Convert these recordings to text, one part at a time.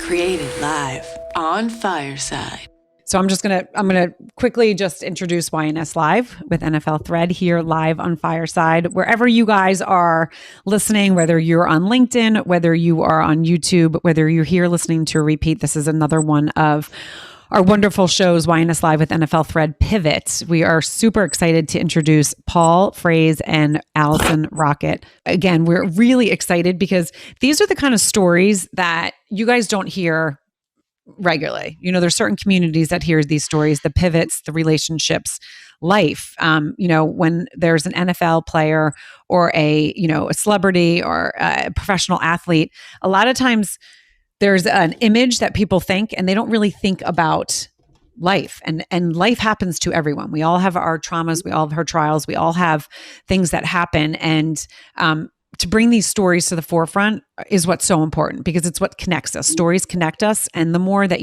Created live on Fireside. So I'm gonna quickly just introduce YNS Live with NFL Thread here live on Fireside. Wherever you guys are listening, whether you're on LinkedIn, whether you are on YouTube, whether you're here listening to a repeat, this is another one of our wonderful shows, YNS Live with NFL Thread Pivot. We are super excited to introduce Paul, Frase, and Alison Rockett. Again, we're really excited because these are the kind of stories that you guys don't hear regularly. You know, there's certain communities that hear these stories, the pivots, the relationships, life. When there's an NFL player or a celebrity or a professional athlete, a lot of times there's an image that people think, and they don't really think about life. And life happens to everyone. We all have our traumas. We all have our trials. We all have things that happen. And to bring these stories to the forefront is what's so important, because it's what connects us. Stories connect us. And the more that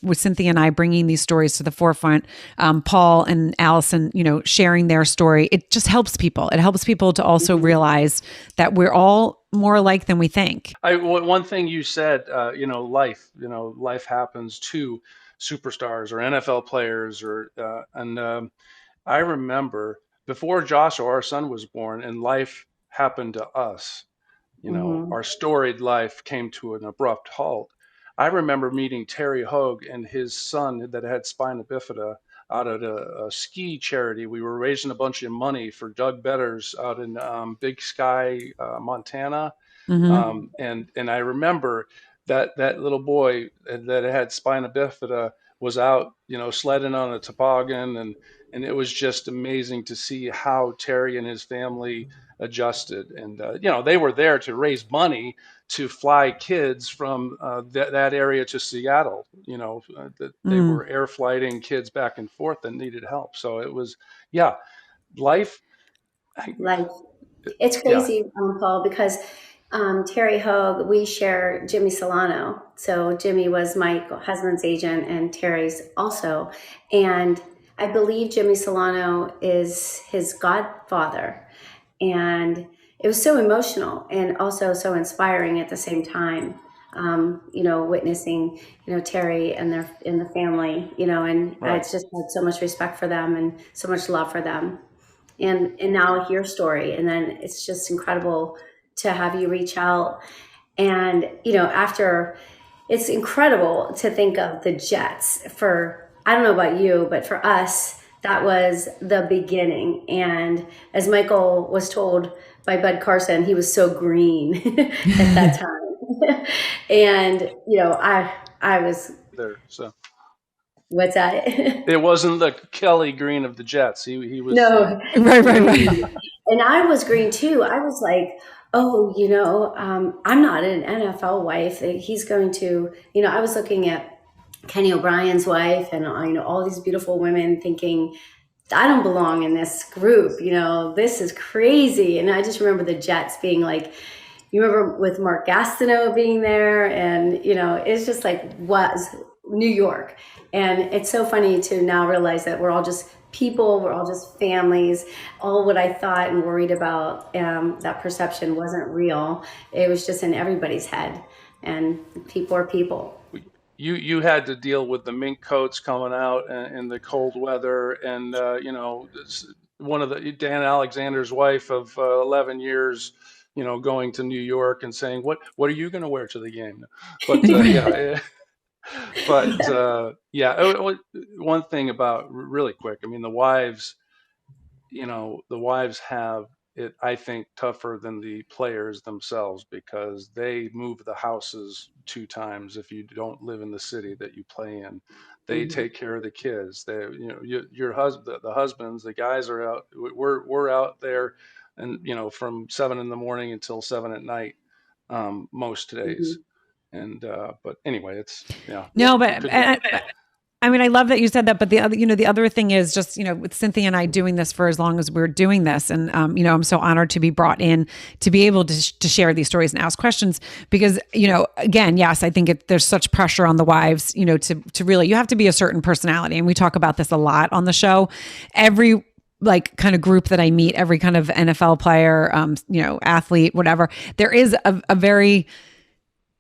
with Cynthia and I bringing these stories to the forefront, Paul and Alison, sharing their story, it just helps people. It helps people to also realize that we're all more alike than we think. One thing you said, life happens to superstars or NFL players, I remember before Joshua, our son, was born, and life happened to us. Our storied life came to an abrupt halt. I remember meeting Terry Hogue and his son that had spina bifida out at a ski charity. We were raising a bunch of money for Doug Betters out in Big Sky, Montana. And I remember that little boy that had spina bifida was out, sledding on a toboggan, and it was just amazing to see how Terry and his family adjusted. And they were there to raise money to fly kids from that area to Seattle. They were air flighting kids back and forth that needed help. So it was, life. It's crazy, Paul, because Terry Hogue, we share Jimmy Solano. So Jimmy was my husband's agent, and Terry's also. And I believe Jimmy Solano is his godfather. And it was so emotional and also so inspiring at the same time, witnessing, Terry and the family, and I just had so much respect for them and so much love for them. And now your story. And then it's just incredible to have you reach out. And, after, it's incredible to think of the Jets I don't know about you, but for us, that was the beginning. And as Michael was told by Bud Carson, he was so green at that time. And, I was there. So what's that? It wasn't the Kelly Green of the Jets. He was. No. Right. And I was green too. I was like, I'm not an NFL wife. He's going to, I was looking at Kenny O'Brien's wife and, all these beautiful women thinking, I don't belong in this group. This is crazy. And I just remember the Jets being like, you remember with Mark Gastineau being there, and, it's just like, was New York. And it's so funny to now realize that we're all just people, we're all just families. All what I thought and worried about, that perception wasn't real. It was just in everybody's head, and people are people. You had to deal with the mink coats coming out in the cold weather, and one of Dan Alexander's wife of 11 years, going to New York and saying, "What are you going to wear to the game?" But one thing about really quick, the wives, the wives have it, I think, tougher than the players themselves, because they move the houses 2 times if you don't live in the city that you play in. They take care of the kids. They, your husband, the husbands, the guys are out. We're out there, and from 7 a.m. until 7 p.m. Most days. And but anyway, it's No, but I love that you said that, but the other thing is just, with Cynthia and I doing this for as long as we're doing this. And, I'm so honored to be brought in to be able to share these stories and ask questions, because, again, yes, I think there's such pressure on the wives, to really, you have to be a certain personality. And we talk about this a lot on the show. Every kind of group that I meet, every kind of NFL player, athlete, whatever, there is a very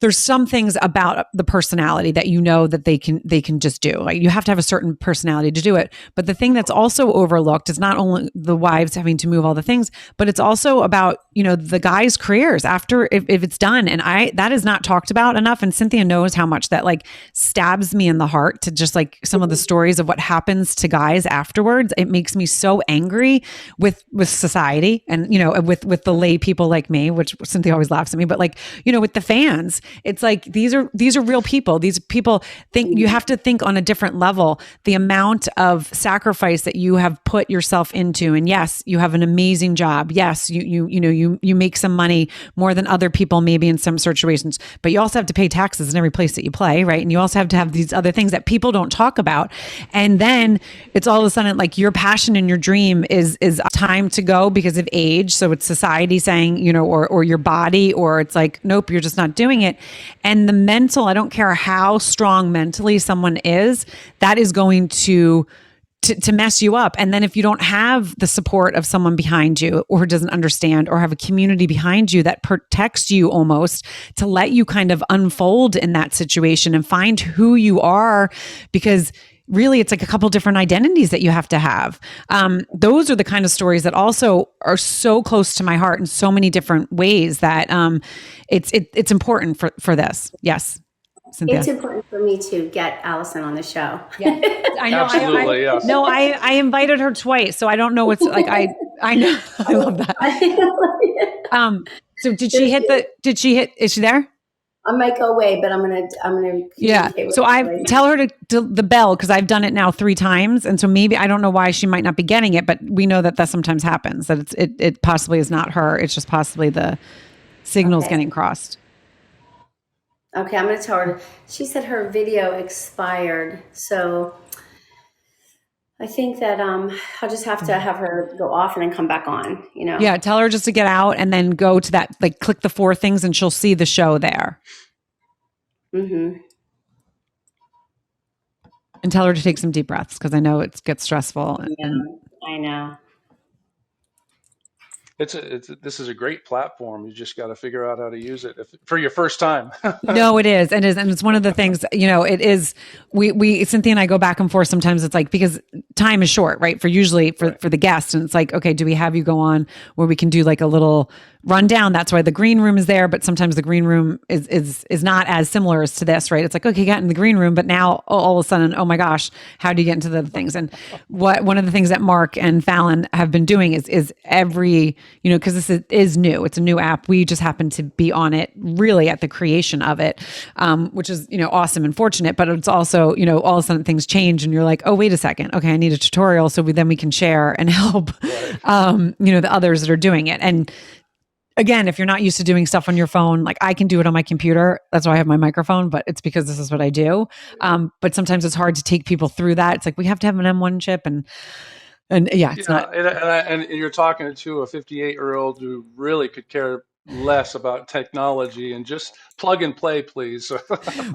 there's some things about the personality that you know that they can just do. Like you have to have a certain personality to do it. But the thing that's also overlooked is not only the wives having to move all the things, but it's also about, the guys' careers after if it's done. And that is not talked about enough. And Cynthia knows how much that like stabs me in the heart to just like some of the stories of what happens to guys afterwards. It makes me so angry with society and, with the lay people like me, which Cynthia always laughs at me, but like, with the fans. It's like these are real people. These people you have to think on a different level. The amount of sacrifice that you have put yourself into, and yes, you have an amazing job. Yes, you make some money more than other people maybe in some situations, but you also have to pay taxes in every place that you play, right? And you also have to have these other things that people don't talk about. And then it's all of a sudden like your passion and your dream is time to go because of age. So it's society saying, or your body, or it's like, nope, you're just not doing it. And the mental, I don't care how strong mentally someone is, that is going to mess you up. And then if you don't have the support of someone behind you or who doesn't understand or have a community behind you that protects you almost to let you kind of unfold in that situation and find who you are, because really it's like a couple different identities that you have to have. Those are the kind of stories that also are so close to my heart in so many different ways that it's important for this. Yes. Cynthia. It's important for me to get Alison on the show. Yeah, I know. Absolutely, yes. No, I invited her twice, so I don't know what's like. I know. I love that. So did she hit? Is she there? I might go away, but I'm gonna. Yeah. So tell her to the bell because I've done it now 3 times, and so maybe I don't know why she might not be getting it, but we know that sometimes happens. That it possibly is not her. It's just possibly the signals getting crossed. Okay, I'm going to tell her. She said her video expired, so I think that I'll just have to have her go off and then come back on. Yeah, tell her just to get out and then go to that, like click the 4 things, and she'll see the show there. Mm-hmm. And tell her to take some deep breaths because I know it gets stressful. Yeah, I know. This is a great platform. You just got to figure out how to use it for your first time. No, it is. And it's one of the things, it is, we, Cynthia and I go back and forth. Sometimes it's like, because time is short, right? For the guest. And it's like, okay, do we have you go on where we can do like a little rundown? That's why the green room is there. But sometimes the green room is not as similar as to this, right? It's like, okay, get in the green room, but now all of a sudden, oh my gosh, how do you get into the things? And one of the things that Mark and Fallon have been doing is every, because this is new. It's a new app. We just happen to be on it really at the creation of it, which is, awesome and fortunate, but it's also, all of a sudden things change and you're like, oh, wait a second. Okay. I need a tutorial. So then we can share and help, the others that are doing it. And again, if you're not used to doing stuff on your phone, like I can do it on my computer. That's why I have my microphone, but it's because this is what I do. But sometimes it's hard to take people through that. It's like, we have to have an M1 chip and yeah, it's not. And you're talking to a 58-year-old who really could care less about technology and just plug and play, please.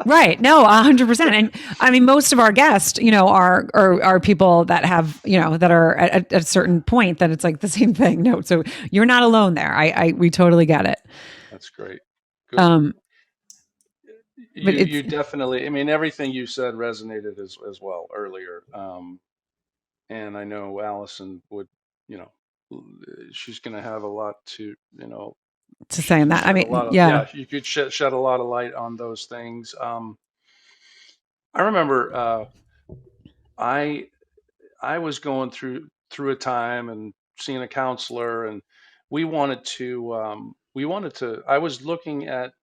Right. No, 100%. And I mean, most of our guests, are people that have, that are at a certain point that it's like the same thing. No, so you're not alone there. We totally get it. That's great. Good. You definitely, everything you said resonated as well earlier. And I know Alison would, she's going to have a lot to say in that. You could shed a lot of light on those things. I remember I was going through a time and seeing a counselor, and I was looking at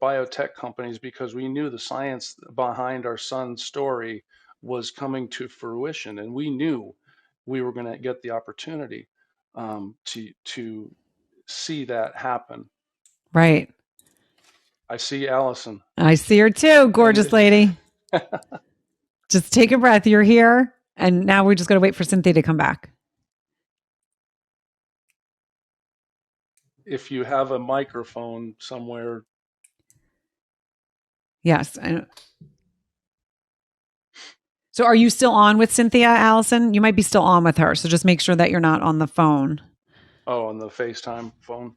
biotech companies because we knew the science behind our son's story was coming to fruition, and we knew we were going to get the opportunity to see that happen. Right. I see Alison. I see her too, gorgeous lady. Just take a breath. You're here, and now we just got to wait for Cynthia to come back. If you have a microphone somewhere. Yes. So are you still on with Cynthia, Alison? You might be still on with her. So just make sure that you're not on the phone. Oh, on the FaceTime phone?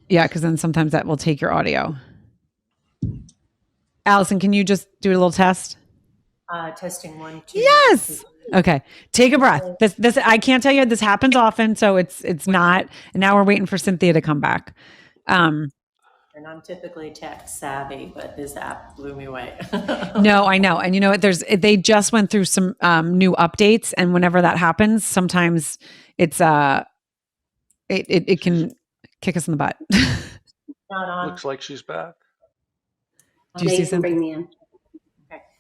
Yeah, because then sometimes that will take your audio. Allison, can you just do a little test? Testing 1, 2. Yes. Okay. Take a breath. This I can't tell you this happens often, so it's not. And now we're waiting for Cynthia to come back. And I'm typically tech savvy, but this app blew me away. No, I know. And you know what? They just went through some new updates, and whenever that happens, sometimes it's it can kick us in the butt. Not on. Looks like she's back. Do you see They can something? bring me in.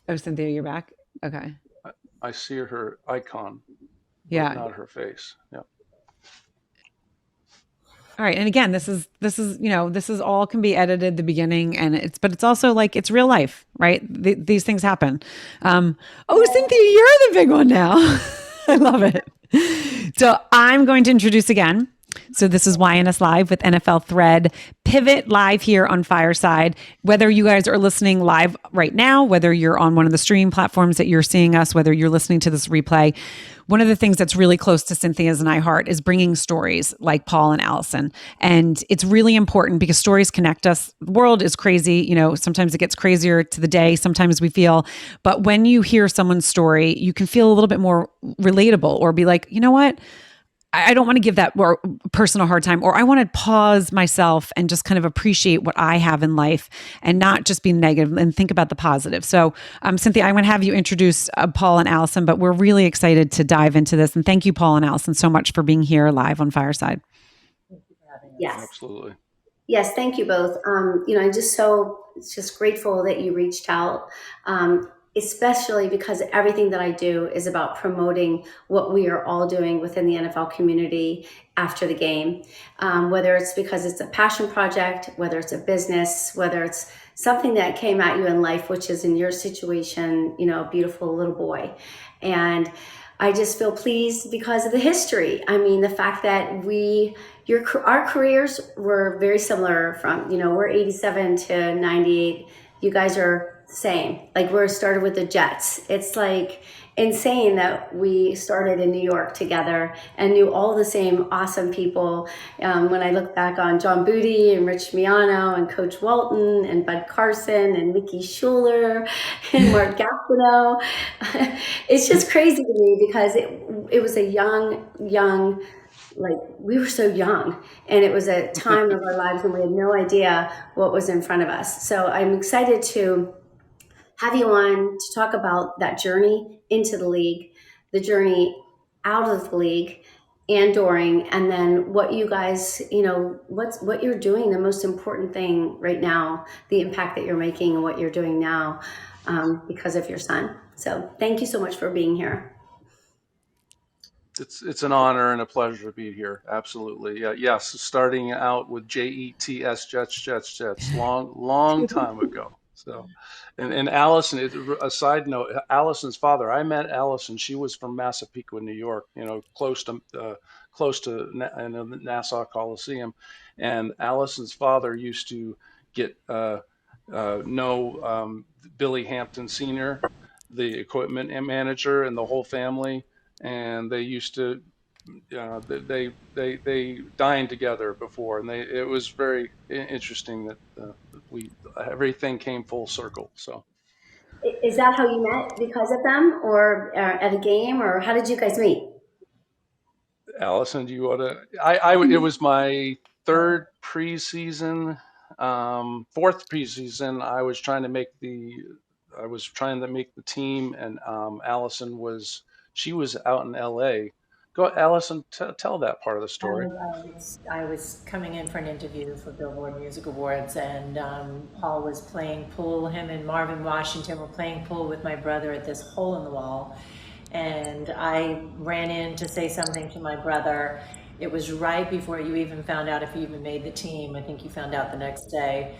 Oh, Cynthia, you're back. Okay. I see her icon, Yeah. but not her face. Yeah. All right. And again, this is all can be edited at the beginning, and but it's also like it's real life, right? These things happen. Cynthia, you're the big one now. I love it. So I'm going to introduce again. So this is YNS Live with NFL Thread Pivot live here on Fireside. Whether you guys are listening live right now, whether you're on one of the streaming platforms that you're seeing us, whether you're listening to this replay, one of the things that's really close to Cynthia's and I heart is bringing stories like Paul and Allison. And it's really important because stories connect us. The world is crazy. Sometimes it gets crazier to the day. Sometimes we feel, but when you hear someone's story, you can feel a little bit more relatable or be like, you know what? I don't want to give that person a hard time, or I want to pause myself and just kind of appreciate what I have in life and not just be negative and think about the positive. So, Cynthia, I'm going to have you introduce Paul and Allison, but we're really excited to dive into this. And thank you, Paul and Allison, so much for being here live on Fireside. Yes. Absolutely. Yes, thank you both. I'm just grateful that you reached out. Especially because everything that I do is about promoting what we are all doing within the NFL community after the game. Whether it's because it's a passion project, whether it's a business, whether it's something that came at you in life, which is in your situation, a beautiful little boy. And I just feel pleased because of the history. I mean, the fact that our careers were very similar from, we're 87 to 98. You guys are same. Like we're started with the Jets. It's like insane that we started in New York together and knew all the same awesome people. When I look back on John Booty and Rich Miano and Coach Walton and Bud Carson and Mickey Schuler and Mark Gastineau, it's just crazy to me because it was a young, like we were so young, and it was a time of our lives when we had no idea what was in front of us. So I'm excited to have you on to talk about that journey into the league, the journey out of the league and during, and then what you guys, what you're doing, the most important thing right now, the impact that you're making and what you're doing now because of your son. So thank you so much for being here. It's an honor and a pleasure to be here. Absolutely. Yes. Starting out with JETS, Jets, long time ago. So, and Allison, a side note, Allison's father, I met Allison. She was from Massapequa, New York, close to the Nassau Coliseum. And Allison's father used to get, know Billy Hampton Sr., the equipment manager, and the whole family. And they used to, they dined together before, and it was very interesting that everything came full circle. So, is that how you met, because of them, or at a game, or how did you guys meet? Allison, do you want to? It was my third preseason, fourth preseason. I was trying to make the team, and Allison was out in LA. Go, Allison, tell that part of the story. I was coming in for an interview for Billboard Music Awards, and Paul was playing pool. Him and Marvin Washington were playing pool with my brother at this hole in the wall. And I ran in to say something to my brother. It was right before you even found out if you even made the team. I think you found out the next day.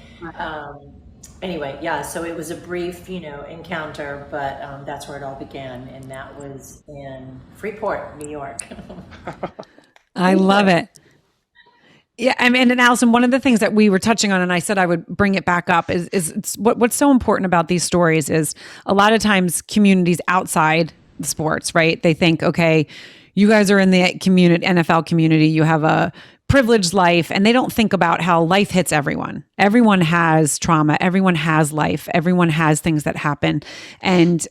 Anyway, yeah, so it was a brief, encounter, but that's where it all began. And that was in Freeport, New York. I love it. Yeah, I mean, and Allison, one of the things that we were touching on, and I said I would bring it back up, is what's so important about these stories is a lot of times communities outside the sports, right? They think, okay, you guys are in the community, NFL community. You have a privileged life, and they don't think about how life hits everyone. Everyone has trauma. Everyone has life. Everyone has things that happen. And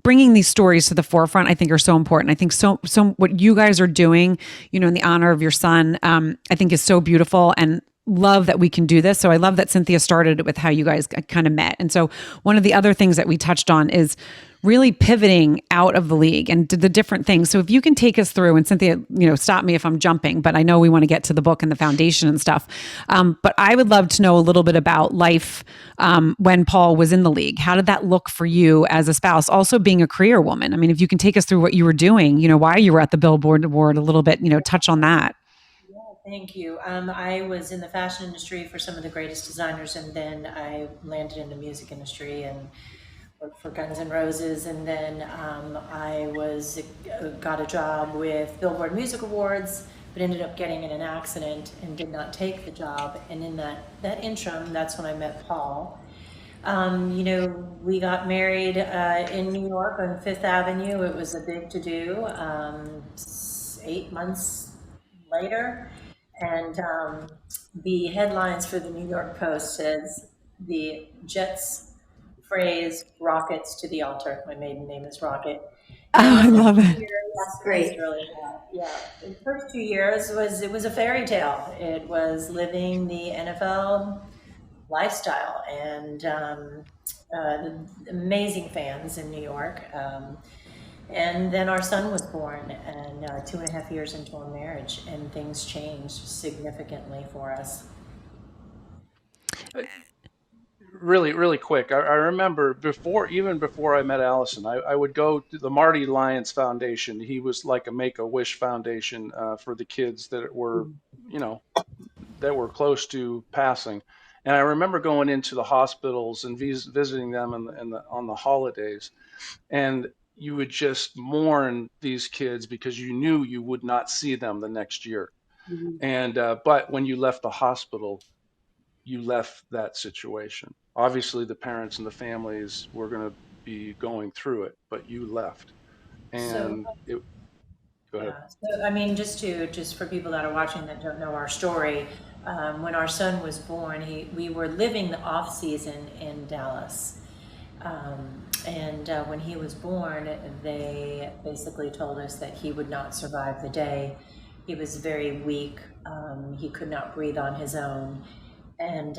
bringing these stories to the forefront, I think, are so important. I think so what you guys are doing, in the honor of your son, I think is so beautiful, and love that we can do this. So I love that Cynthia started it with how you guys kind of met. And so one of the other things that we touched on is really pivoting out of the league and the different things. So if you can take us through, and Cynthia, stop me if I'm jumping, but I know we want to get to the book and the foundation and stuff. But I would love to know a little bit about life when Paul was in the league. How did that look for you as a spouse? Also being a career woman. I mean, if you can take us through what you were doing, why you were at the Billboard Award a little bit, touch on that. Thank you. I was in the fashion industry for some of the greatest designers, and then I landed in the music industry and worked for Guns N' Roses, and then I got a job with Billboard Music Awards, but ended up getting in an accident and did not take the job. And in that interim, that's when I met Paul. We got married in New York on Fifth Avenue. It was a big to-do. 8 months later. And the headlines for the New York Post says, the Jets phrase rockets to the altar. My maiden name is Rockett. I love it. That's great. Really, the first 2 years it was a fairy tale. It was living the NFL lifestyle, and amazing fans in New York. And then our son was born, and 2.5 years into our marriage, and things changed significantly for us. Really, really quick. I remember even before I met Allison, I would go to the Marty Lyons Foundation. He was like a Make-A-Wish Foundation for the kids that were, that were close to passing. And I remember going into the hospitals and visiting them on the holidays, and you would just mourn these kids because you knew you would not see them the next year. Mm-hmm. And but when you left the hospital, you left that situation. Obviously, the parents and the families were going to be going through it, but you left. And go ahead. So, I mean, just for people that are watching that don't know our story, when our son was born, we were living the off season in Dallas. And when he was born, they basically told us that he would not survive the day. He was very weak. He could not breathe on his own. And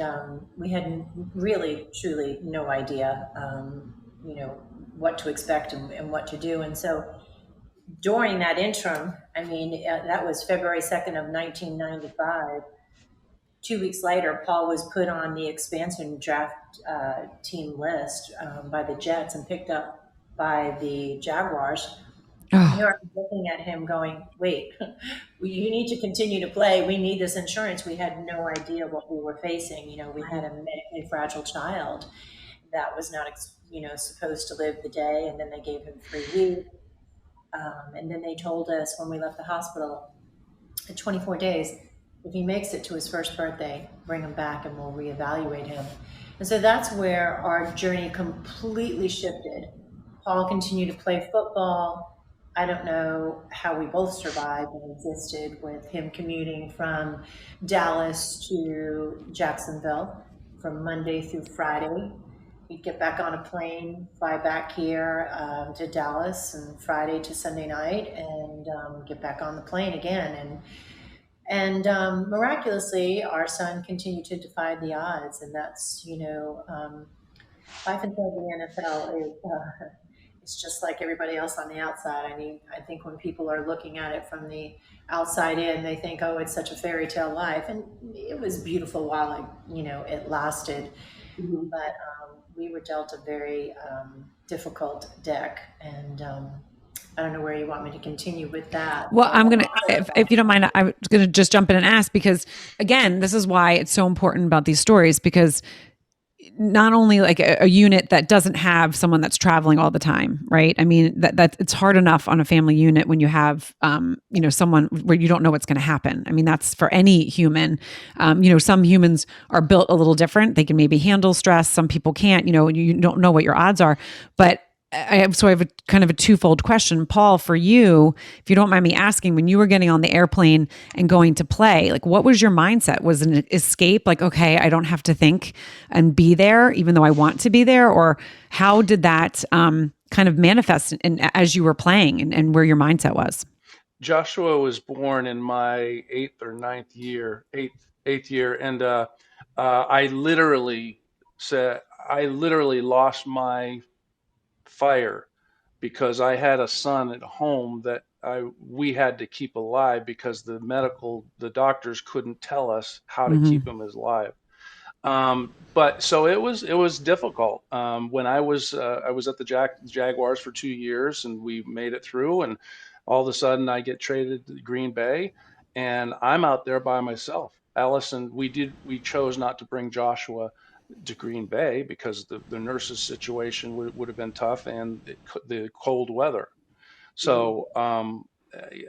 we had really, truly no idea, what to expect and what to do. And so during that interim, I mean, that was February 2nd of 1995. 2 weeks later, Paul was put on the expansion draft team list by the Jets and picked up by the Jaguars. Oh. Here I'm looking at him going, wait, you need to continue to play. We need this insurance. We had no idea what we were facing. We had a medically fragile child that was not, supposed to live the day. And then they gave him 3 weeks. And then they told us when we left the hospital, in 24 days, if he makes it to his first birthday, bring him back and we'll reevaluate him. And so that's where our journey completely shifted. Paul continued to play football. I don't know how we both survived and existed with him commuting from Dallas to Jacksonville from Monday through Friday. He'd get back on a plane, fly back here to Dallas, and Friday to Sunday night, and get back on the plane again. And miraculously, our son continued to defy the odds, and that's, life inside the NFL it's just like everybody else on the outside. I mean, I think when people are looking at it from the outside in, they think, oh, it's such a fairy tale life, and it was beautiful while it lasted. Mm-hmm. But we were dealt a very difficult deck, and I don't know where you want me to continue with that. Well, I'm going to, if you don't mind, I'm going to just jump in and ask, because again, this is why it's so important about these stories, because not only like a unit that doesn't have someone that's traveling all the time, right? I mean, that it's hard enough on a family unit when you have, someone where you don't know what's going to happen. I mean, that's for any human. Some humans are built a little different. They can maybe handle stress. Some people can't, you don't know what your odds are, but I have a kind of a twofold question. Paul, for you, if you don't mind me asking, when you were getting on the airplane and going to play, like what was your mindset? Was it an escape? Like, okay, I don't have to think and be there, even though I want to be there? Or how did that kind of manifest as you were playing and where your mindset was? Joshua was born in my eighth year, and I literally lost my fire because I had a son at home that we had to keep alive because the doctors couldn't tell us how to keep him alive. But so it was difficult. When I was at the Jaguars for 2 years, and we made it through, and all of a sudden I get traded to Green Bay, and I'm out there by myself. Allison, we chose not to bring Joshua to Green Bay because the nurses situation would have been tough, and the cold weather. So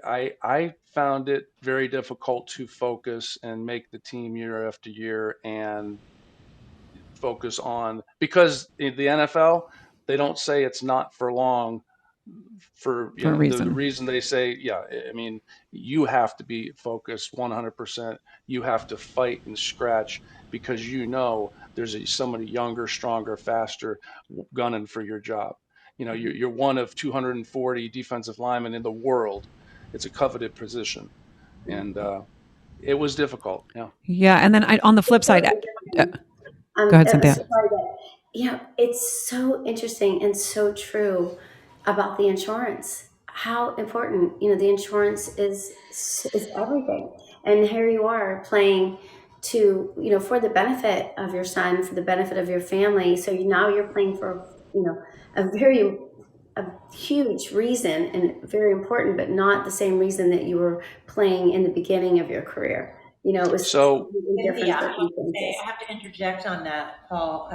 I found it very difficult to focus and make the team year after year and focus on, because in the NFL, they don't say it's not for long for, For a the reason. reason they say, yeah, I mean, you have to be focused 100%. You have to fight and scratch because there's somebody younger, stronger, faster gunning for your job. You're one of 240 defensive linemen in the world. It's a coveted position, and it was difficult. Yeah. Yeah. And then on the flip side, go ahead, Cynthia. Sorry, it's so interesting and so true about the insurance. How important, the insurance is everything. And here you are playing to, for the benefit of your son, for the benefit of your family. So now you're playing for, a huge reason and very important, but not the same reason that you were playing in the beginning of your career. It was So different Yeah, circumstances. I have to interject on that, Paul.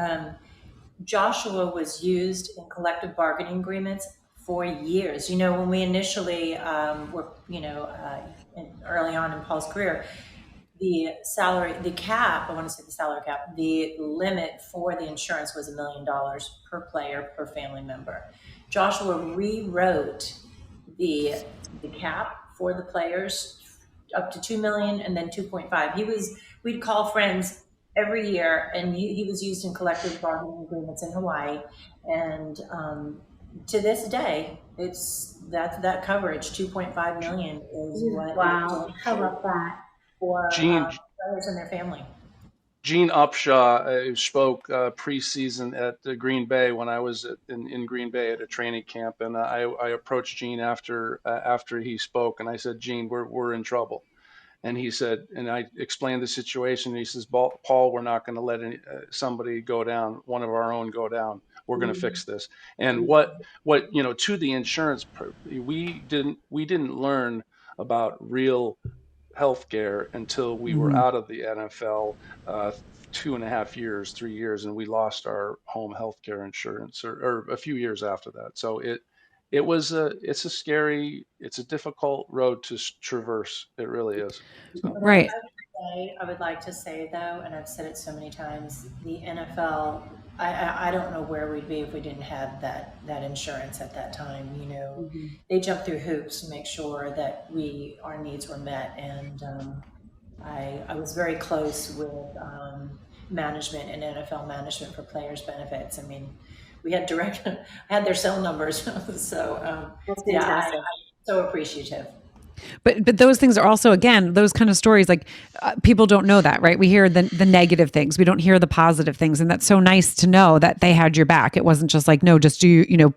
Joshua was used in collective bargaining agreements for years. When we initially were, early on in Paul's career, the salary cap, the limit for the insurance was $1 million per player per family member. Joshua rewrote the cap for the players up to 2 million and then 2.5. We'd call friends every year, and he was used in collective bargaining agreements in Hawaii. And to this day, it's that coverage, 2.5 million, is what. Wow, how about that? For Gene players and their family. Gene Upshaw spoke preseason at Green Bay when I was in Green Bay at a training camp, and I approached Gene after he spoke, and I said, Gene, we're in trouble. And he said, and I explained the situation. And he says, Paul, we're not going to let somebody go down, one of our own go down. We're going to fix this. And what to the insurance, we didn't learn about real healthcare until we were out of the NFL 2.5 years, 3 years, and we lost our home healthcare insurance, or a few years after that. So it's a difficult road to traverse. It really is. So. Right. I would like to say, though, and I've said it so many times, the NFL, I don't know where we'd be if we didn't have that insurance at that time. They jumped through hoops to make sure that our needs were met. And I was very close with management and NFL management for players' benefits. I mean, we had I had their cell numbers. So That's yeah, fantastic. I'm so appreciative. But those things are also, again, those kind of stories, like people don't know that, right? We hear the negative things. We don't hear the positive things. And that's so nice to know that they had your back. It wasn't just like, no, just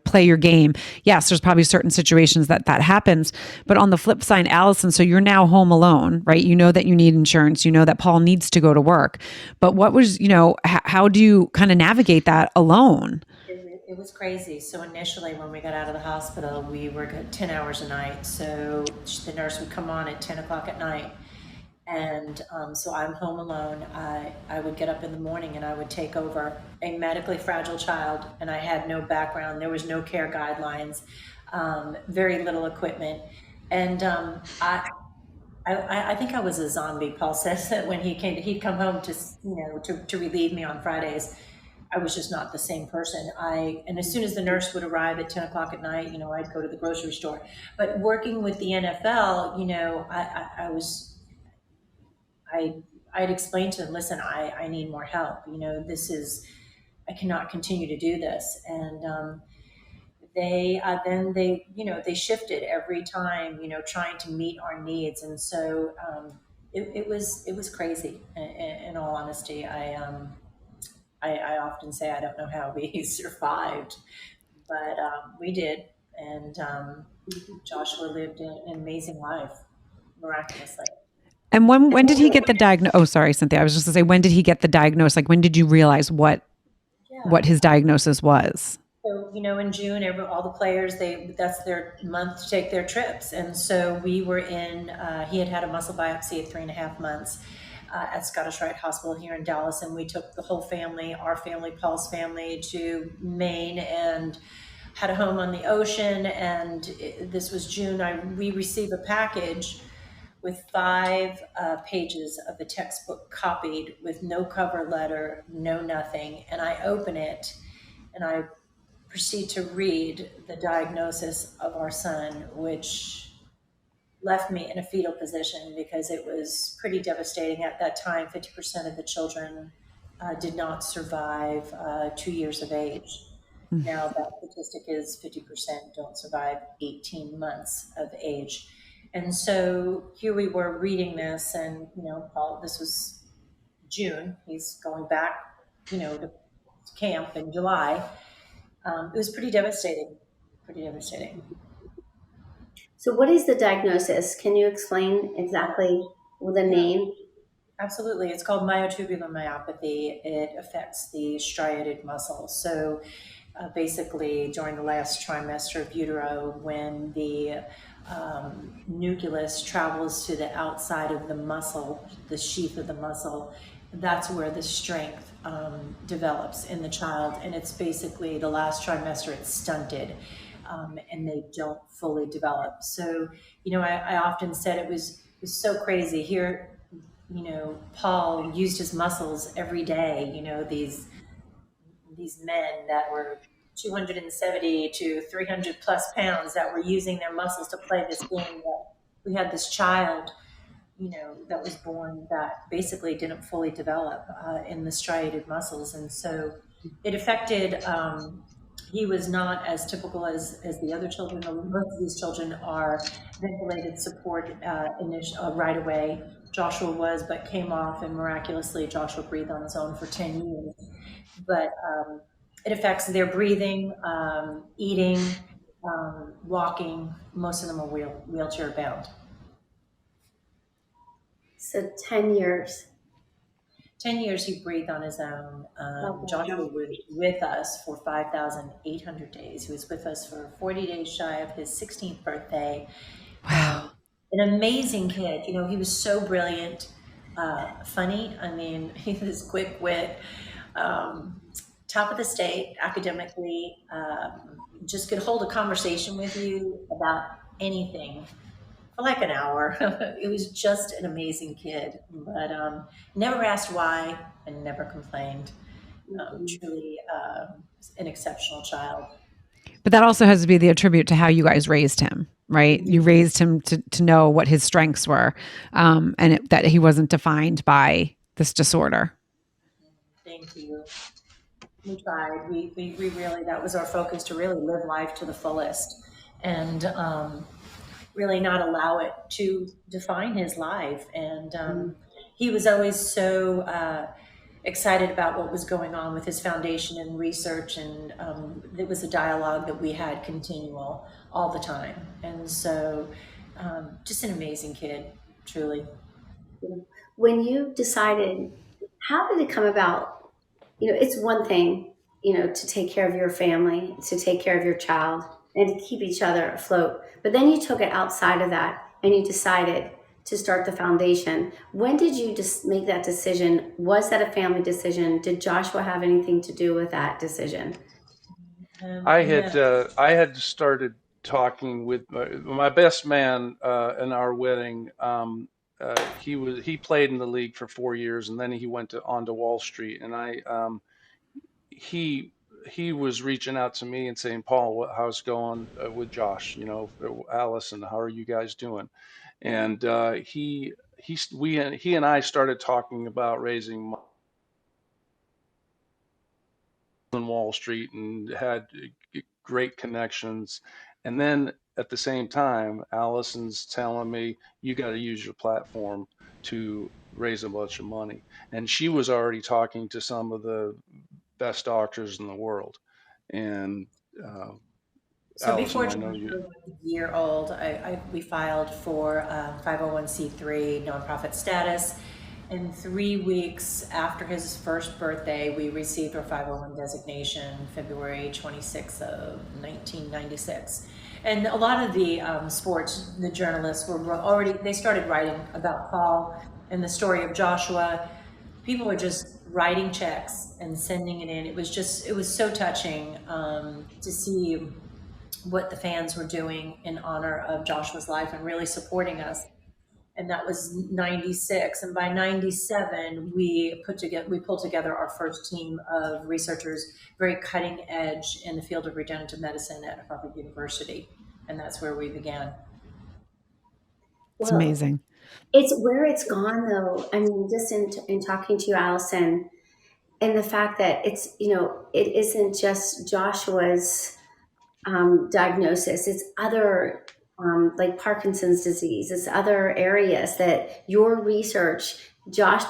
play your game. Yes, there's probably certain situations that happens. But on the flip side, Alison, so you're now home alone, right? You know that you need insurance. You know that Paul needs to go to work. But what was, how do you kind of navigate that alone? It was crazy. So initially when we got out of the hospital, we were 10 hours a night. So the nurse would come on at 10 o'clock at night. And so I'm home alone. I would get up in the morning and I would take over a medically fragile child, and I had no background. There was no care guidelines, very little equipment. And I think I was a zombie. Paul says that when he came, he'd come home to relieve me on Fridays. I was just not the same person. And as soon as the nurse would arrive at 10 o'clock at night, I'd go to the grocery store. But working with the NFL, I'd explained to them, listen, I need more help. I cannot continue to do this. And they shifted every time, trying to meet our needs. And so it was crazy. In all honesty, I often say I don't know how we survived, but we did. And Joshua lived an amazing life, miraculously. And when did he get the diagnosis? Oh, sorry, Cynthia. I was just going to say, when did he get the diagnosis? Like, when did you realize what his diagnosis was? So, in June, all the players, that's their month to take their trips. And so we were he had a muscle biopsy at 3.5 months at Scottish Rite Hospital here in Dallas. And we took the whole family, our family, Paul's family, to Maine and had a home on the ocean. And this was June. We received a package with 5 pages of the textbook copied with no cover letter, no nothing. And I open it and I proceed to read the diagnosis of our son, which left me in a fetal position because it was pretty devastating. At that time, 50% of the children did not survive 2 years of age. Now that statistic is 50% don't survive 18 months of age. And so here we were reading this, and Paul, this was June. He's going back, to camp in July. It was pretty devastating. So what is the diagnosis? Can you explain exactly the name? Absolutely. It's called myotubular myopathy. It affects the striated muscle. So basically during the last trimester of utero, when the nucleus travels to the outside of the muscle, the sheath of the muscle, that's where the strength develops in the child. And it's basically the last trimester, it's stunted, and they don't fully develop. So, I often said it was so crazy here. Paul used his muscles every day. These men that were 270 to 300 plus pounds that were using their muscles to play this game. We had this child, that was born that basically didn't fully develop in the striated muscles. And so it affected, he was not as typical as the other children. Most of these children are ventilated support right away. Joshua was, but came off, and miraculously Joshua breathed on his own for 10 years. But it affects their breathing, eating, walking. Most of them are wheelchair bound. So 10 years. 10 years he breathed on his own. Joshua was with us for 5,800 days. He was with us for 40 days shy of his 16th birthday. Wow. An amazing kid. He was so brilliant, funny. I mean, he was quick wit, top of the state academically, just could hold a conversation with you about anything for like an hour. It was just an amazing kid, but never asked why and never complained. Truly an exceptional child. But that also has to be the attribute to how you guys raised him, right? You raised him to know what his strengths were, and that he wasn't defined by this disorder. Thank you. We tried. We really, that was our focus, to really live life to the fullest and really not allow it to define his life. And he was always so excited about what was going on with his foundation and research. And it was a dialogue that we had continual all the time. And so just an amazing kid, truly. When you decided, how did it come about? It's one thing, to take care of your family, to take care of your child, and to keep each other afloat. But then you took it outside of that and you decided to start the foundation. When did you just make that decision? Was that a family decision? Did Joshua have anything to do with that decision? I had started talking with my best man in our wedding. He played in the league for 4 years, and then he went on to Wall Street. And he was reaching out to me and saying, Paul, how's it going with Josh? Allison, how are you guys doing? And he and I started talking about raising money on Wall Street and had great connections. And then at the same time, Allison's telling me, you got to use your platform to raise a bunch of money. And she was already talking to some of the best doctors in the world. And So before Allison, I know Joshua you. was a year old, we filed for 501c3 nonprofit status. And 3 weeks after his first birthday, we received our 501 designation, February 26th of 1996. And a lot of the sports, the journalists they started writing about Paul and the story of Joshua. People were just writing checks and sending it in. It was so touching to see what the fans were doing in honor of Joshua's life and really supporting us. And that was 96. And by 97, we pulled together our first team of researchers, very cutting edge in the field of regenerative medicine at Harvard University. And that's where we began. It's amazing. It's where it's gone, though. I mean, just in talking to you, Allison, and the fact that it's, it isn't just Joshua's diagnosis, it's other like Parkinson's disease, it's other areas that your research,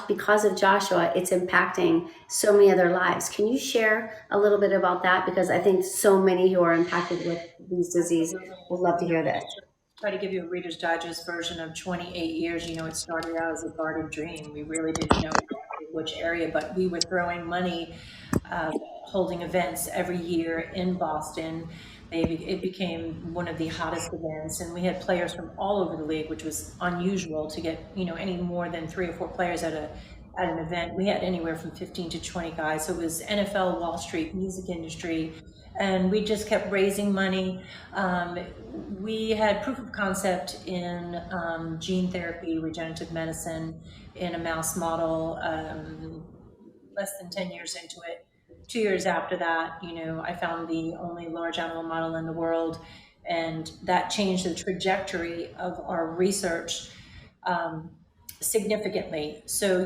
because of Joshua, it's impacting so many other lives. Can you share a little bit about that? Because I think so many who are impacted with these diseases would love to hear this. Try to give you a Reader's Digest version of 28 years. It started out as a guarded dream. We really didn't know which area, but we were throwing money, holding events every year in Boston. It became one of the hottest events, and we had players from all over the league, which was unusual to get, any more than 3 or 4 players at an event. We had anywhere from 15 to 20 guys. So it was NFL, Wall Street, music industry, and we just kept raising money. We had proof of concept in gene therapy, regenerative medicine in a mouse model less than 10 years into it. 2 years after that, I found the only large animal model in the world, and that changed the trajectory of our research significantly. So,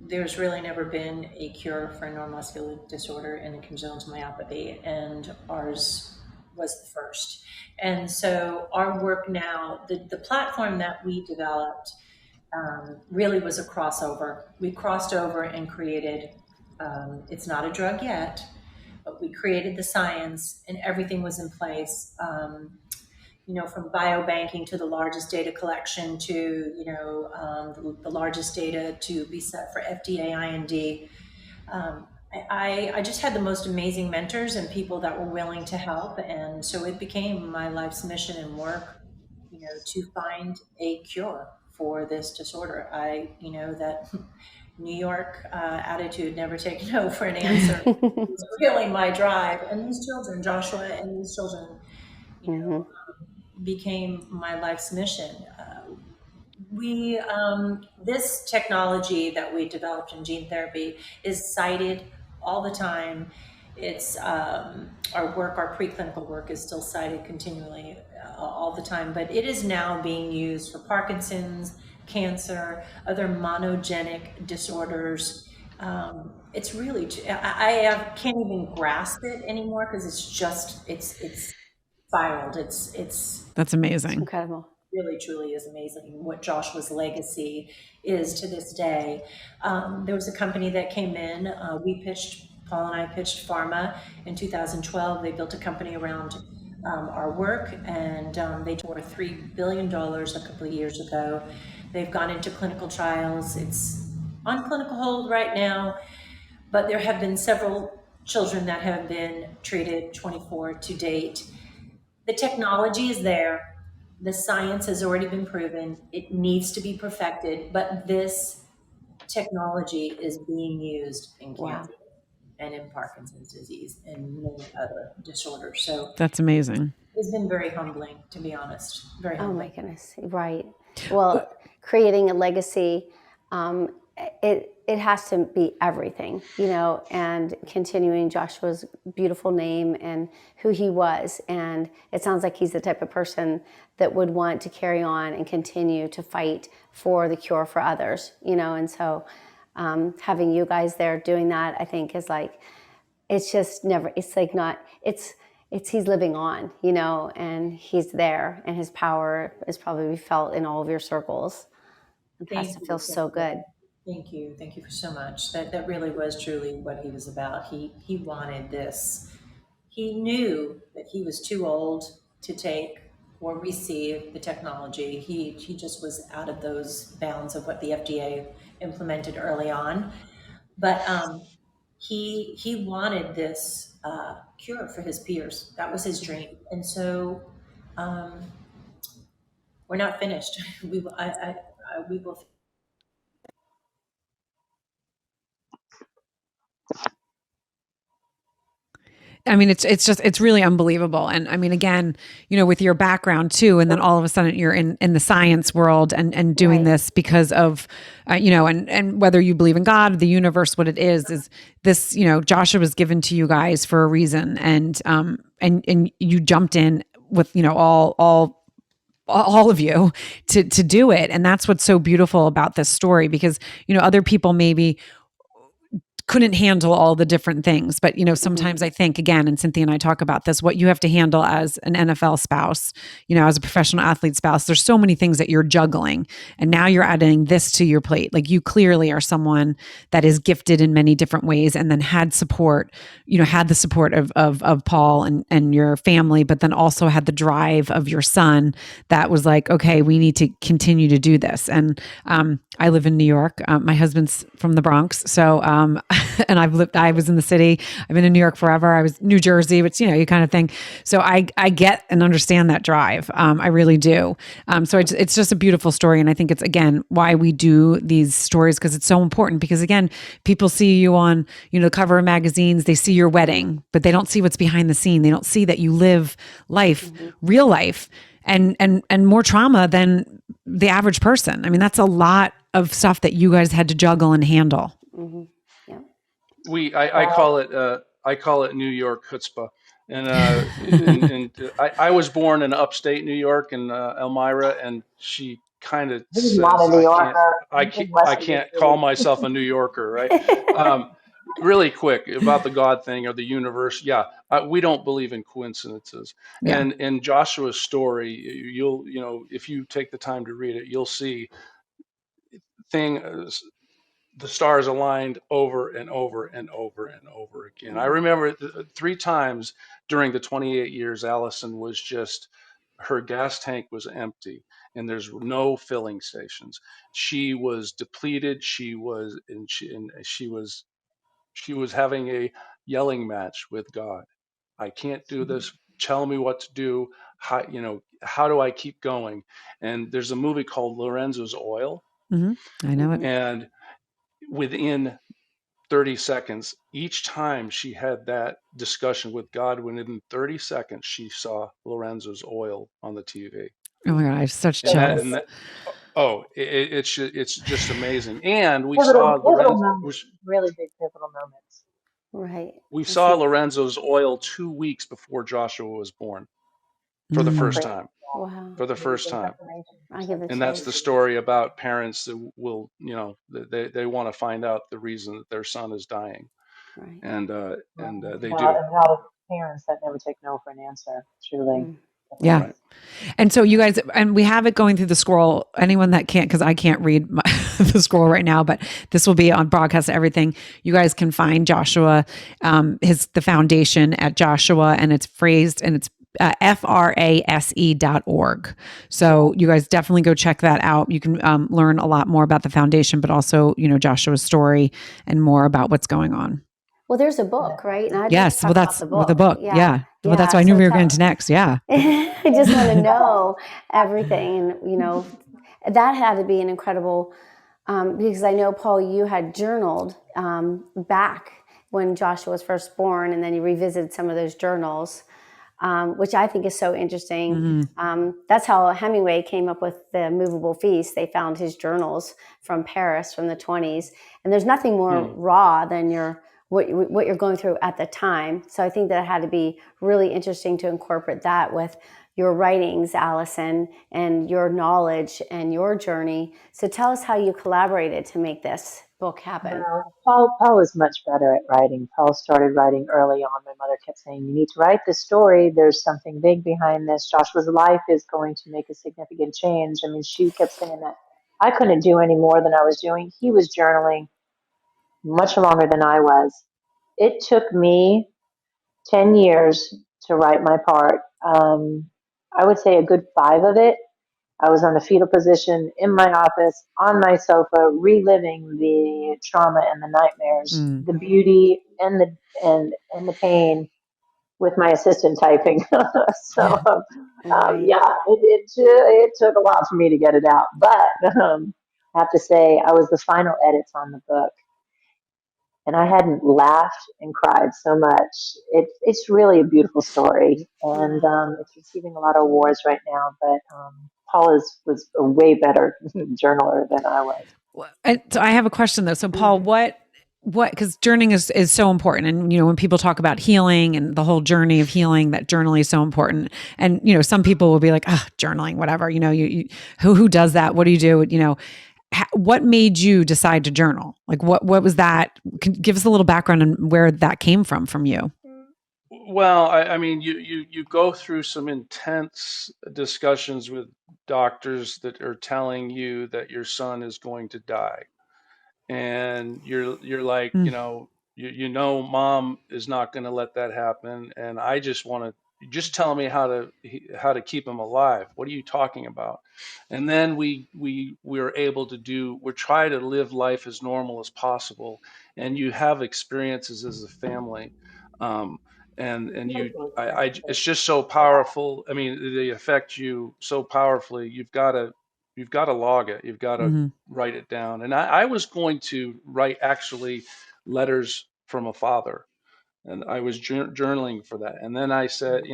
there's really never been a cure for a neuromuscular disorder and a congenital myopathy, and ours was the first. And so our work now, the platform that we developed really was a crossover. We crossed over and created, it's not a drug yet, but we created the science and everything was in place. From biobanking to the largest data collection to, the largest data to be set for FDA IND. I just had the most amazing mentors and people that were willing to help. And so it became my life's mission and work, to find a cure for this disorder. That New York attitude, never take no for an answer, was really my drive. And these children, Joshua and these children, became my life's mission. This technology that we developed in gene therapy is cited all the time. It's our preclinical work is still cited continually all the time, but it is now being used for Parkinson's, cancer, other monogenic disorders. It's really, I can't even grasp it anymore because it's spiraled. That's amazing. It's incredible. Really, truly is amazing what Joshua's legacy is to this day. There was a company that came in. Paul and I pitched pharma in 2012. They built a company around our work, and they tore $3 billion a couple of years ago. They've gone into clinical trials. It's on clinical hold right now, but there have been several children that have been treated, 24 to date. The technology is there. The science has already been proven. It needs to be perfected, but this technology is being used in cancer and in Parkinson's disease and many other disorders. So that's amazing. It's been very humbling, to be honest. Very humbling. Oh my goodness. Right. Well, creating a legacy, it it has to be everything, and continuing Joshua's beautiful name and who he was. And it sounds like he's the type of person that would want to carry on and continue to fight for the cure for others, and so having you guys there doing that, I think is like, it's just never, it's like not, it's he's living on, and he's there, and his power is probably felt in all of your circles. It has to feel so good. Thank you. Thank you for so much. That really was truly what he was about. He wanted this. He knew that he was too old to take or receive the technology. He just was out of those bounds of what the FDA implemented early on. But he wanted this cure for his peers. That was his dream. And so we're not finished. We will. We will. I mean, it's really unbelievable. And I mean, again, with your background too, and then all of a sudden you're in the science world and doing this because of, and whether you believe in God, the universe, what it is this, Joshua was given to you guys for a reason. And you jumped in with, all of you to do it. And that's what's so beautiful about this story, because, other people maybe couldn't handle all the different things. But, sometimes I think, again, and Cynthia and I talk about this, what you have to handle as an NFL spouse, as a professional athlete spouse, there's so many things that you're juggling. And now you're adding this to your plate. Like, you clearly are someone that is gifted in many different ways, and then had support, had the support of Paul and your family, but then also had the drive of your son that was like, okay, we need to continue to do this. And I live in New York. My husband's from the Bronx. So, and I was in the city. I've been in New York forever. I was New Jersey, but you kind of thing. So I get and understand that drive. I really do. So it's just a beautiful story. And I think it's, again, why we do these stories, because it's so important. Because again, people see you on, the cover of magazines, they see your wedding, but they don't see what's behind the scene. They don't see that you live life, real life, and more trauma than the average person. I mean, that's a lot of stuff that you guys had to juggle and handle. Mm-hmm. Yeah. I call it New York chutzpah. And I was born in upstate New York in Elmira, and she kind of He's says, not a New Yorker. I can't call myself a New Yorker, right? Really quick about the God thing or the universe. Yeah, we don't believe in coincidences. Yeah. And in Joshua's story, if you take the time to read it, you'll see the stars aligned over and over and over and over again. I remember 3 times during the 28 years, Alison was just, her gas tank was empty and there's no filling stations. She was depleted. She was having a yelling match with God. I can't do this. Tell me what to do. How do I keep going? And there's a movie called Lorenzo's Oil. Mm-hmm. I know it. And within 30 seconds, each time she had that discussion with God, within 30 seconds, she saw Lorenzo's Oil on the TV. Oh my God, I have such And chills. it's just amazing. And we Pivotal saw moments, really big pivotal moments. Right. we saw Lorenzo's Oil 2 weeks before Joshua was born for the first time. Wow. For the first time. I give it. And that's the story about parents that will, they want to find out the reason that their son is dying. Right. And they do. And how the parents that never take no for an answer, truly. Yeah. Right. And so you guys, and we have it going through the scroll. Anyone that can't, because I can't read the scroll right now, but this will be on broadcast, everything. You guys can find Joshua, the foundation at Joshua, and it's phrased, and it's frase.org. So you guys definitely go check that out. You can learn a lot more about the foundation, but also, Joshua's story and more about what's going on. Well, there's a book, right? And yes. Well, that's with the book. Yeah. Well, that's why I so knew we were getting to next. Yeah. I just want to know everything. And, that had to be an incredible, because I know, Paul, you had journaled back when Joshua was first born, and then you revisited some of those journals. which I think is so interesting. Mm-hmm. That's how Hemingway came up with the movable feast. They found his journals from Paris from the 20s, and there's nothing more raw than what you're going through at the time. So I think that it had to be really interesting to incorporate that with your writings, Alison, and your knowledge and your journey. So tell us how you collaborated to make this book happen. Well, Paul is much better at writing. Paul started writing early on. My mother kept saying, you need to write this story. There's something big behind this. Joshua's life is going to make a significant change. I mean, she kept saying that. I couldn't do any more than I was doing. He was journaling much longer than I was. It took me 10 years to write my part. I would say a good 5 of it I was on a fetal position in my office on my sofa, reliving the trauma and the nightmares, the beauty and the pain with my assistant typing. So it took a lot for me to get it out, but I have to say I was the final edits on the book, and I hadn't laughed and cried so much. It's really a beautiful story, and it's receiving a lot of awards right now. But Paul was a way better journaler than I was. So I have a question though. So Paul, what because journaling is so important, and when people talk about healing and the whole journey of healing, that journaling is so important. And some people will be like, journaling, whatever. You who does that? What do you do? What made you decide to journal? Like what was that? Give us a little background on where that came from you. Well, I mean, you go through some intense discussions with doctors that are telling you that your son is going to die, and you're like, mom is not going to let that happen, and I just want to tell me how to keep him alive. What are you talking about? And then we're able to we try to live life as normal as possible, and you have experiences as a family, and it's just so powerful. I mean, they affect you so powerfully. You've got to log it. You've got to write it down. And I was going to write actually letters from a father, and I was journaling for that. And then I said,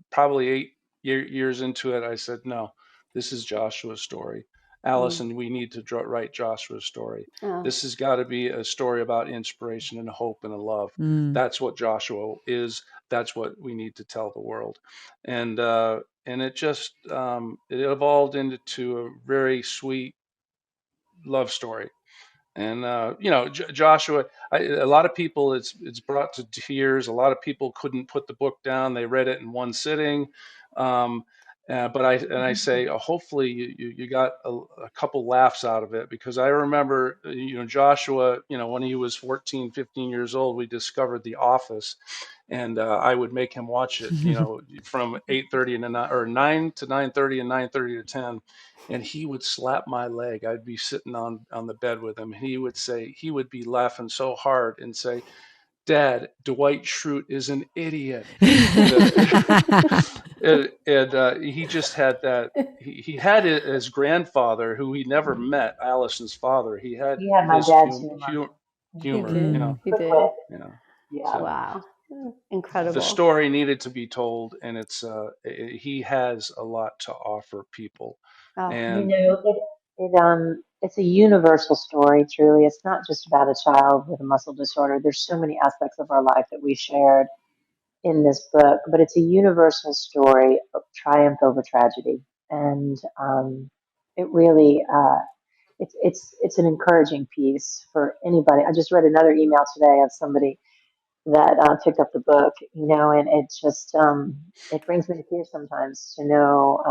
probably 8 years into it, I said, no, this is Joshua's story. Alison, we need to write Joshua's story. This has got to be a story about inspiration and hope and a love. That's what Joshua is. That's what we need to tell the world. And it just it evolved into a very sweet love story. And Joshua, a lot of people, it's brought to tears. A lot of people couldn't put the book down. They read it in one sitting. But I say, hopefully you got a couple laughs out of it, because I remember, Joshua, when he was 14, 15 years old, we discovered The Office, and I would make him watch it, from 8:30 or 9 to 9:30 and 9:30 to 10. And he would slap my leg. I'd be sitting on the bed with him. And he would be laughing so hard and say, Dad, Dwight Schrute is an idiot. And he just had that. He had his grandfather, who he never met, Alison's father. He had my his dad's humor. He did. Yeah. So Wow. Incredible. the story needed to be told, and he has a lot to offer people. And it's a universal story, truly. It's not just about a child with a muscle disorder. There's so many aspects of our life that we shared in this book, but it's a universal story of triumph over tragedy. And it really, it's an encouraging piece for anybody. I just read another email today of somebody that picked up the book, and it just, it brings me to tears sometimes to know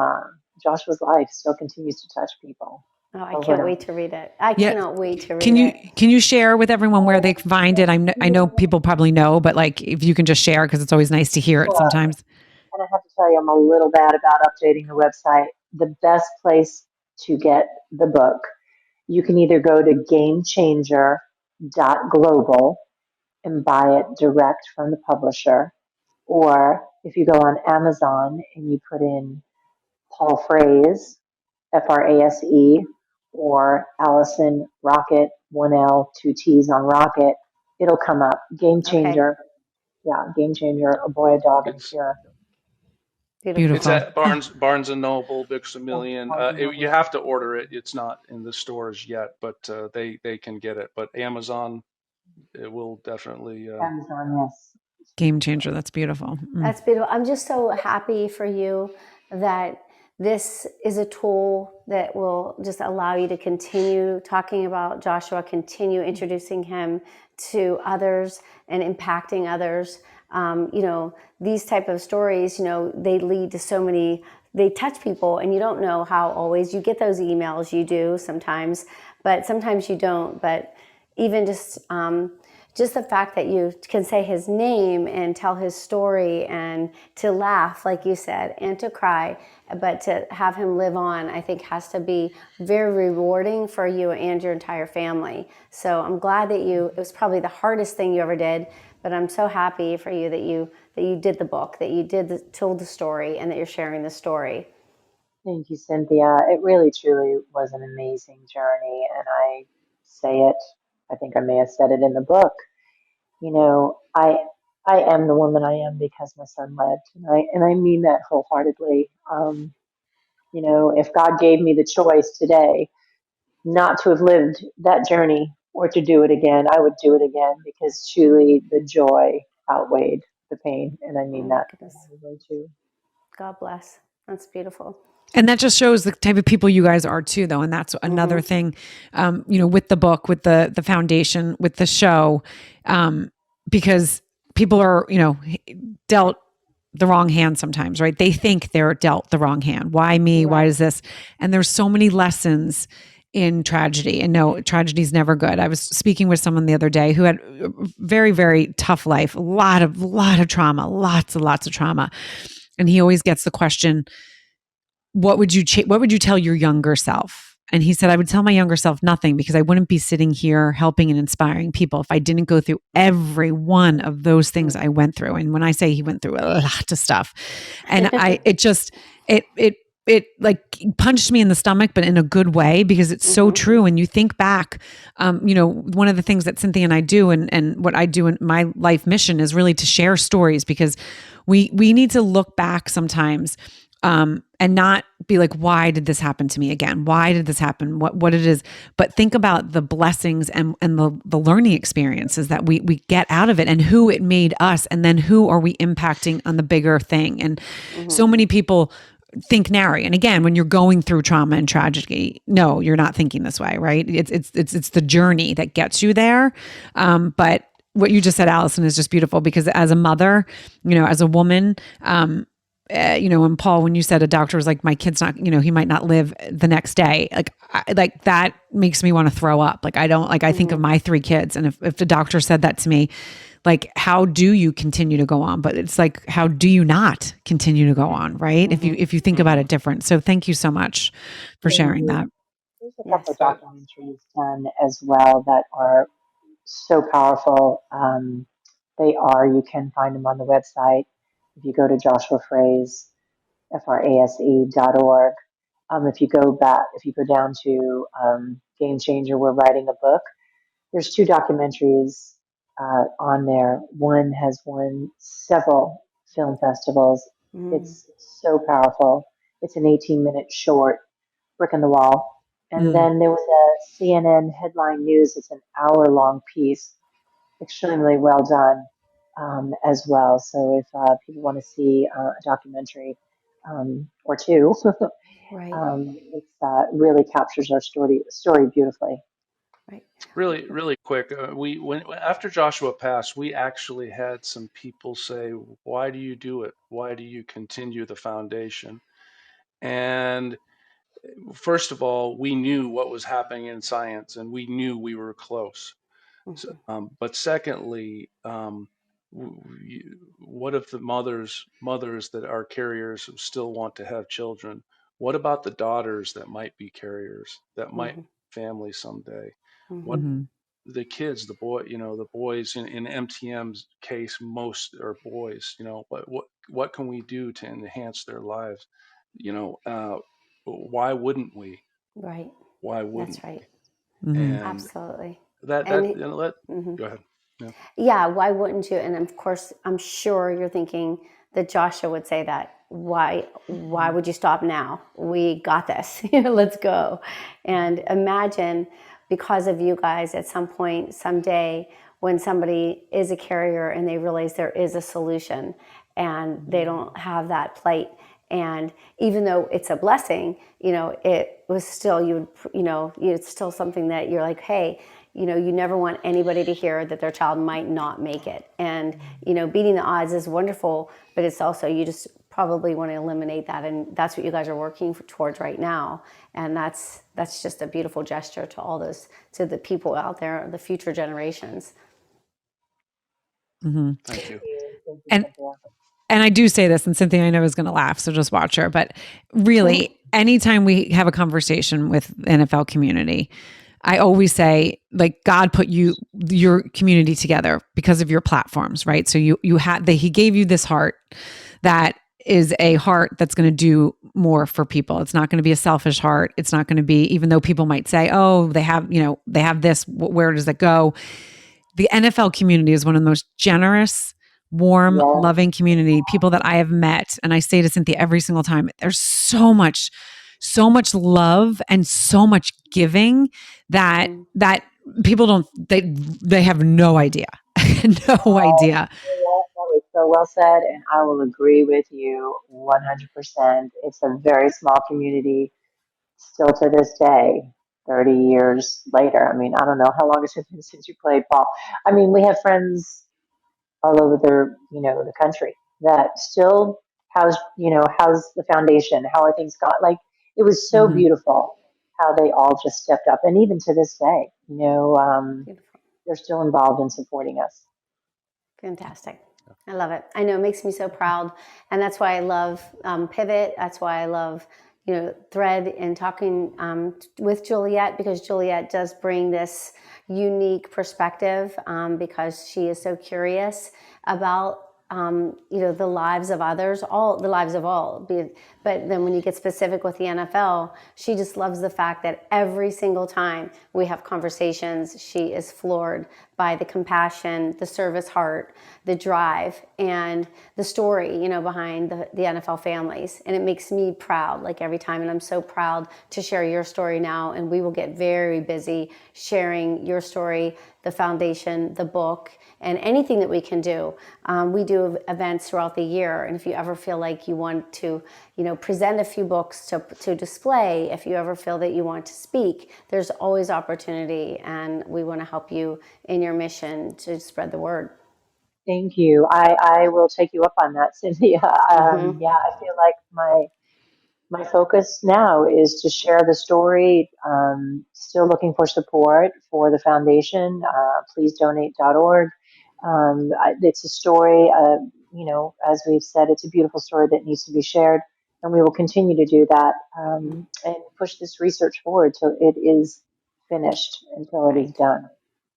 Joshua's life still continues to touch people. Oh, I can't wait to read it. I cannot wait to read it. Can you share with everyone where they find it? I know people probably know, but like if you can just share, because it's always nice to hear it sometimes. And I have to tell you, I'm a little bad about updating the website. The best place to get the book, you can either go to gamechanger.global and buy it direct from the publisher, or if you go on Amazon and you put in Paul Frase, Frase, or Alison Rockett, 1L, 2 T's on Rocket, it'll come up. Game Changer. Okay. Yeah, Game Changer, A Boy, a Dog, and a Cure. Beautiful. It's at Barnes and Noble, Books a Million. You have to order it. It's not in the stores yet, but they can get it. But Amazon, it will definitely. Amazon, yes. Game changer. That's beautiful. That's beautiful. I'm just so happy for you that this is a tool that will just allow you to continue talking about Joshua, continue introducing him to others and impacting others. These type of stories, they lead to so many, they touch people, and you don't know how always you get those emails. You do sometimes, but sometimes you don't. But even just the fact that you can say his name and tell his story and to laugh, like you said, and to cry, but to have him live on, I think has to be very rewarding for you and your entire family. So I'm glad that it was probably the hardest thing you ever did, but I'm so happy for you that you did the book, that you told the story, and that you're sharing the story. Thank you, Cynthia. It really, truly was an amazing journey. And I say it, I think I may have said it in the book. I am the woman I am because my son lived. And I mean that wholeheartedly. If God gave me the choice today not to have lived that journey or to do it again, I would do it again because truly the joy outweighed the pain. And I mean that too. God bless. That's beautiful. And that just shows the type of people you guys are too, though. And that's another thing, with the book, with the foundation, with the show, because people are, dealt the wrong hand sometimes, right? They think they're dealt the wrong hand. Why me? Right. Why is this? And there's so many lessons in tragedy. And no, tragedy is never good. I was speaking with someone the other day who had a very, very tough life, a lot of trauma, lots and lots of trauma. And he always gets the question, what would you tell your younger self? And he said, I would tell my younger self nothing, because I wouldn't be sitting here helping and inspiring people if I didn't go through every one of those things I went through. And when I say he went through a lot of stuff, and it like punched me in the stomach, but in a good way, because it's so true. And you think back, one of the things that Cynthia and I do, and what I do in my life mission, is really to share stories, because we need to look back sometimes, and not be like, why did this happen to me again? Why did this happen? What it is, but think about the blessings and the learning experiences that we get out of it, and who it made us, and then who are we impacting on the bigger thing. And so many people think narrow. And again, when you're going through trauma and tragedy, no, you're not thinking this way, right? It's the journey that gets you there. But what you just said, Alison, is just beautiful, because as a mother, as a woman, and Paul, when you said a doctor was like, my kid's not, he might not live the next day. Like that makes me want to throw up. Like, I think of my 3 kids. And if the doctor said that to me, like, how do you continue to go on? But it's like, how do you not continue to go on? Right. If you think about it different. So thank you so much for sharing that. There's a couple of documentaries done as well that are so powerful. You can find them on the website. If you go to Joshua Frase, frase.org. If you go down to Game Changer, We're Writing a Book, there's 2 documentaries on there. One has won several film festivals. It's so powerful. It's an 18-minute short, brick in the wall. And then there was a CNN headline news. It's an hour-long piece, extremely well done as well. So if people want to see a documentary or 2, Right. it really captures our story beautifully. Right. Really, really quick. After Joshua passed, we actually had some people say, "Why do you do it? Why do you continue the foundation?" And first of all, we knew what was happening in science, and we knew we were close. So, but secondly, what if the mothers that are carriers still want to have children? What about the daughters that might be carriers, that might family someday? What the kids, the boys in MTM's case, most are boys. What can we do to enhance their lives? Why wouldn't we? Right. Why wouldn't That's right. we? And Absolutely. go ahead. Yeah, why wouldn't you? And of course, I'm sure you're thinking that Joshua would say that. Why would you stop now? We got this. Let's go. And imagine, because of you guys, at some point, someday, when somebody is a carrier and they realize there is a solution and they don't have that plight. And even though it's a blessing, it was still, it's still something that you're like, hey, you never want anybody to hear that their child might not make it. And, beating the odds is wonderful, but it's also, you just probably want to eliminate that. And that's what you guys are working towards right now. And that's just a beautiful gesture to the people out there, the future generations. Mm-hmm. Thank you. And I do say this, and Cynthia, I know, is going to laugh, so just watch her. But really, anytime we have a conversation with the NFL community, I always say, like, God put your community together because of your platforms, right? So he gave you this heart that is a heart that's going to do more for people. It's not going to be a selfish heart. It's not going to be, even though people might say, oh, they have this, where does it go? The NFL community is one of the most generous, warm, loving community, people that I have met. And I say to Cynthia every single time, there's so much love and so much giving that people they have no idea. No idea. That was so well said, and I will agree with you 100%. It's a very small community still to this day, 30 years later. I mean, I don't know how long it's been since you played, Paul. I mean, we have friends all over the country that still how's the foundation, how are things got, like, it was so beautiful how they all just stepped up, and even to this day, they're still involved in supporting us. Fantastic. I love it. I know, it makes me so proud. And that's why I love Pivot. That's why I love, Thread, and talking with Juliet, because Juliet does bring this unique perspective because she is so curious about the lives of others, the lives of all. But then when you get specific with the NFL, she just loves the fact that every single time we have conversations, she is floored by the compassion, the service heart, the drive, and the story, behind the NFL families. And it makes me proud, like, every time. And I'm so proud to share your story now. And we will get very busy sharing your story, the foundation, the book, and anything that we can do. We do events throughout the year. And if you ever feel like you want to, present a few books to display, if you ever feel that you want to speak, there's always opportunity. And we want to help you in your mission to spread the word. Thank you. I will take you up on that, Cynthia. Yeah, I feel like my focus now is to share the story. Still looking for support for the foundation. Pleasedonate.org. It's a story, as we've said, it's a beautiful story that needs to be shared. And we will continue to do that and push this research forward till it is finished, until it is done.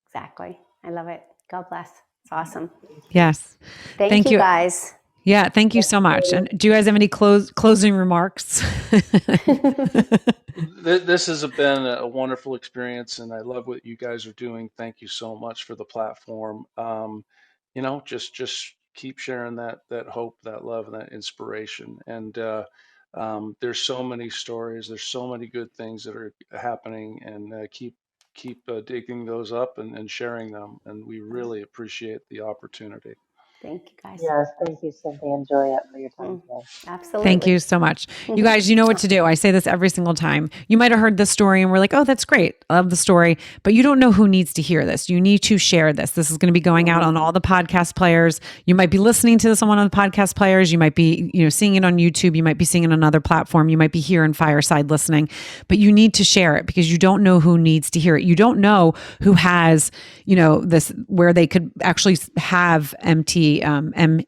Exactly. I love it. God bless. It's awesome. Yes. Thank you, guys. Yeah, thank you so much. And do you guys have any closing remarks? This has been a wonderful experience, and I love what you guys are doing. Thank you so much for the platform. Just keep sharing that hope, that love, and that inspiration. And there's so many stories. There's so many good things that are happening, and keep digging those up and sharing them. And we really appreciate the opportunity. Thank you, guys. Yes, thank you, Cynthia and Juliet, for your time today. Absolutely. Thank you so much. You guys, you know what to do. I say this every single time. You might have heard this story and we're like, oh, that's great. I love the story. But you don't know who needs to hear this. You need to share this. This is going to be going out on all the podcast players. You might be listening to this on one of the podcast players. You might be, seeing it on YouTube. You might be seeing it on another platform. You might be here in Fireside listening. But you need to share it because you don't know who needs to hear it. You don't know who has, this, where they could actually have MTM. I'm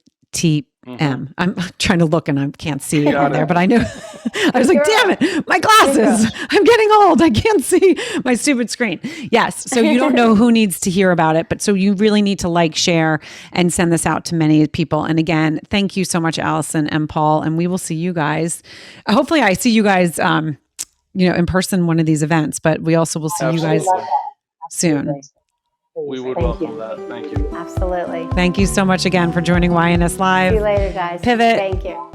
trying to look and I can't see it on there, but I knew. I was like, damn it, my glasses. I'm getting old. I can't see my stupid screen. Yes. So you don't know who needs to hear about it, but so you really need to share and send this out to many people. And again, thank you so much, Alison and Paul. And we will see you guys. Hopefully I see you guys, in person, one of these events, but we also will see you guys soon. Absolutely. Yes. Thank you so much. Thank you. Thank you. We would Thank welcome you. that. Thank you. Absolutely. Thank you so much again for joining YNS Live. See you later, guys. Pivot. Thank you.